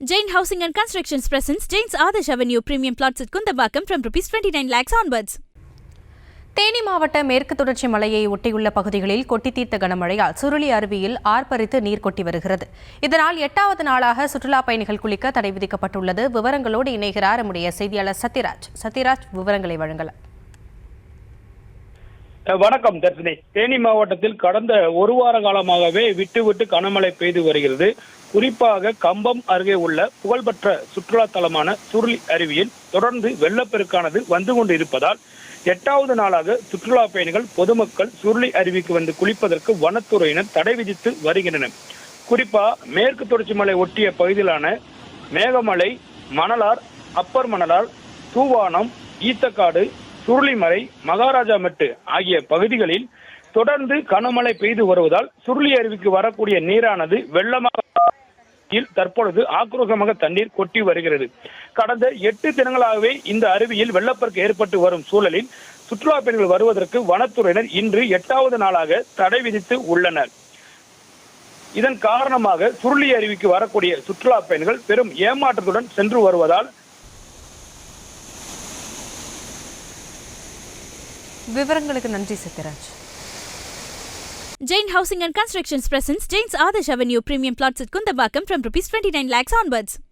Jain Housing and Constructions presents Jain's Adarsh Avenue Premium Plots at Kundambakam from ₹29 lakhs onwards. Theni மாவட்ட மேற்கு தொடர்ச்சி மலையை ஒட்டியுள்ள பகுதிகளில் கொட்டி தீர்த்த கனமழையால் சுருளி அருவியில் ஆர்ப்பரித்து நீர் கொட்டி வருகிறது. இதனால் 8வது நாளாக சுற்றுலா பயணிகள் குளிக்க தடை விதிக்கப்பட்டுள்ளது. விவரங்களோடு இணைகிறார் நம்முடைய செய்தியாளர் சத்யராஜ். விவரங்களை வழங்கலாம். வணக்கம் தர்ஷினி. தேனி மாவட்டத்தில் கடந்த ஒரு வார காலமாகவே விட்டு கனமழை பெய்து வருகிறது. குறிப்பாக கம்பம் அருகே உள்ள புகழ்பெற்ற சுற்றுலா தலமான சுருளி அருவியில் தொடர்ந்து வெள்ளப்பெருக்கானது வந்து கொண்டு இருப்பதால் 8வது நாளாக சுற்றுலா பயணிகள் பொதுமக்கள் சுருளி அருவிக்கு வந்து குளிப்பதற்கு வனத்துறையினர் தடை விதித்து வருகின்றனர். குறிப்பா மேற்கு தொடர்ச்சி மலை ஒட்டிய பகுதியிலான மேகமலை, மணலார், அப்பர் மணலார், தூவானம், ஈத்தக்காடு, சுருளிமலை, மகாராஜா மெட்டு ஆகிய பகுதிகளில் தொடர்ந்து கனமழை பெய்து வருவதால் சுருளி அருவிக்கு வரக்கூடிய நீரானது வெள்ளமாக தற்பொழுது ஆக்ரோஷமாக தண்ணீர் கொட்டி வருகிறது. கடந்த 8 தினங்களாகவே இந்த அருவியில் வெள்ளப்பெருக்கு ஏற்பட்டு வரும் சூழலில் சுற்றுலா பயணிகள் வருவதற்கு வனத்துறையினர் இன்று 8வது நாளாக தடை விதித்து உள்ளனர். இதன் காரணமாக சுருளி அருவிக்கு வரக்கூடிய சுற்றுலா பயணிகள் பெரும் ஏமாற்றத்துடன் சென்று வருவதால் விவரங்களுக்கு நன்றி Sathyaraj. Jain Housing and Constructions presents Jain's Adarsh Avenue Premium Plots at Kundambakam from ₹29 lakhs onwards.